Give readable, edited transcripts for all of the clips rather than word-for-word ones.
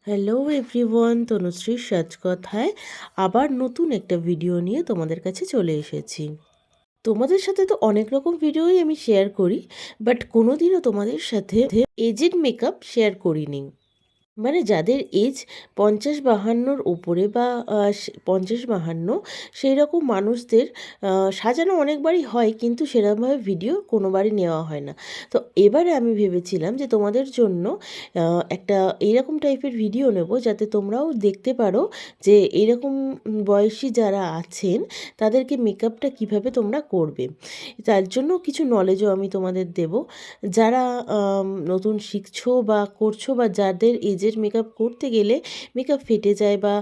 Hello everyone, তনুশ্রীর সাজকথায় আবার নতুন একটা ভিডিও নিয়ে তোমাদের কাছে চলে এসেছি। তোমাদের সাথে তো অনেক রকম ভিডিওই আমি শেয়ার করি, বাট কোনোদিনও তোমাদের সাথে এজেড মেকআপ শেয়ার করিনি। মানে যাদের এজ ৫০-৫২-র উপরে বা ৫০-৫২, সেই রকম মানুষদের সাজানো অনেকবারই হয়, কিন্তু সেরকমভাবে ভিডিও কোনোবারই নেওয়া হয় না। তো এবারে আমি ভেবেছিলাম যে তোমাদের জন্য একটা এইরকম টাইপের ভিডিও নেব, যাতে তোমরাও দেখতে পারো যে এইরকম বয়সী যারা আছেন তাদেরকে মেকআপটা কিভাবে তোমরা করবে। তার জন্য কিছু নলেজও আমি তোমাদের দেব। যারা নতুন শিখছো বা করছো, বা যাদের এজের মেকআপ করতে গেলে মেকআপ ফেটে যায় বা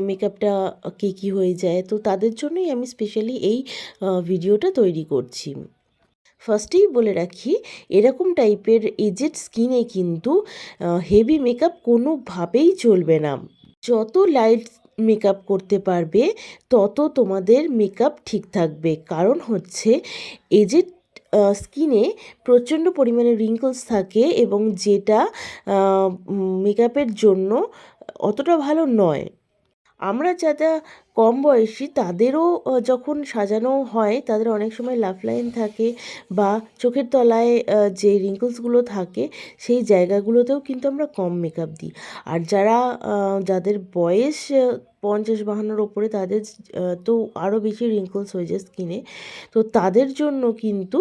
মেকআপটা কেকি হয়ে যায়, তো তাদের জন্যই আমি স্পেশালি এই ভিডিওটা তৈরি করছি। ফার্স্টেই বলে রাখি, এরকম টাইপের এজেড স্কিনে কিন্তু হেভি মেকআপ কোনোভাবেই চলবে না। যত লাইট মেকআপ করতে পারবে তত তোমাদের মেকআপ ঠিক থাকবে। কারণ হচ্ছে এজেড স্কিনে প্রচণ্ড পরিমাণে রিঙ্কলস থাকে, এবং যেটা মেকআপের জন্য অতটা ভালো নয়। আমরা যারা কম বয়সী তাদেরও যখন সাজানো হয়, তাদের অনেক সময় লাফ লাইন থাকে, বা চোখের তলায় যে রিঙ্কলসগুলো থাকে সেই জায়গাগুলোতেও কিন্তু আমরা কম মেকআপ দিই। আর যাদের বয়স ৫০-৫২-র ওপরে, তাদের তো আরও বেশি রিঙ্কলস হয়ে যায় স্কিনে। তো তাদের জন্য কিন্তু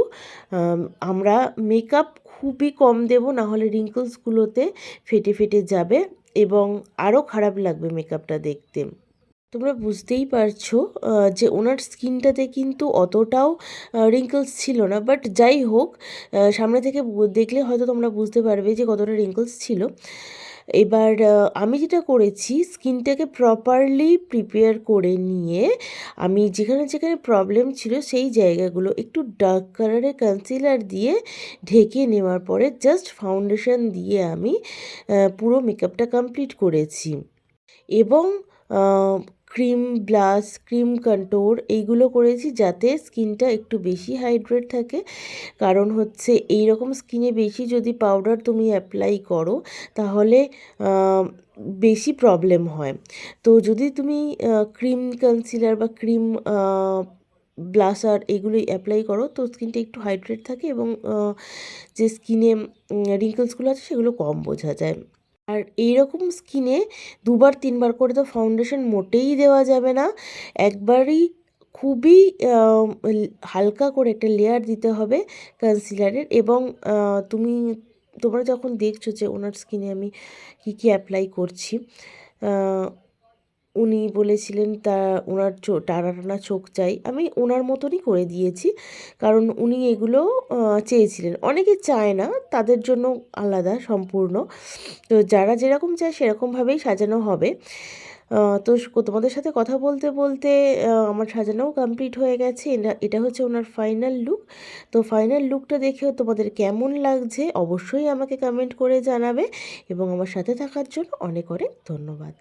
আমরা মেকআপ খুবই কম দেবো, নাহলে রিঙ্কলসগুলোতে ফেটে ফেটে যাবে এবং আরও খারাপ লাগবে মেকআপটা দেখতে। তোমরা বুঝতেই পারছো যে ওনার স্কিনটাতে কিন্তু অতটাও রিঙ্কলস ছিল না, বাট যাই হোক, সামনে থেকে দেখলে হয়তো তোমরা বুঝতে পারবে যে কতটা রিঙ্কলস ছিল। এবার আমি যেটা করেছি, স্কিনটাকে প্রপারলি প্রিপেয়ার করে নিয়ে আমি যেখানে যেখানে প্রবলেম ছিল সেই জায়গাগুলো একটু ডার্ক কালারের কনসিলার দিয়ে ঢেকে নেওয়ার পরে জাস্ট ফাউন্ডেশন দিয়ে আমি পুরো মেকআপটা কমপ্লিট করেছি। এবং ক্রিম ব্লাশ, ক্রিম কন্ট্যুর এইগুলো করেছি যাতে স্কিনটা একটু বেশি হাইড্রেট থাকে। কারণ হচ্ছে এই রকম স্কিনে বেশি যদি পাউডার তুমি অ্যাপ্লাই করো, তাহলে বেশি প্রবলেম হয়। তো যদি তুমি ক্রিম কনসিলার বা ক্রিম ব্লাশার এগুলোই অ্যাপ্লাই করো, তো স্কিনটা একটু হাইড্রেট থাকে, এবং যে স্কিনে রিঙ্কলসগুলো আছে সেগুলো কম বোঝা যায়। আর এইরকম স্কিনে ২-৩ বার করে তো ফাউন্ডেশন মোটেই দেওয়া যাবে না। একবারই খুবই হালকা করে একটা লেয়ার দিতে হবে কনসিলারের। এবং তোমরা যখন দেখছো যে ওনার স্কিনে আমি কী কী অ্যাপ্লাই করছি, উনি বলেছিলেন ওনার টানা টানা চোখ চাই, আমি ওনার মতনই করে দিয়েছি, কারণ উনি এগুলো চেয়েছিলেন। অনেকে চায় না, তাদের জন্য আলাদা সম্পূর্ণ। তো যারা যেরকম চায় সেরকমভাবেই সাজানো হবে। তো তোমাদের সাথে কথা বলতে বলতে আমার সাজানোও কমপ্লিট হয়ে গেছে। এটা হচ্ছে ওনার ফাইনাল লুক। তো ফাইনাল লুকটা দেখেও তোমাদের কেমন লাগছে অবশ্যই আমাকে কমেন্ট করে জানাবে, এবং আমার সাথে থাকার জন্য অনেক অনেক ধন্যবাদ।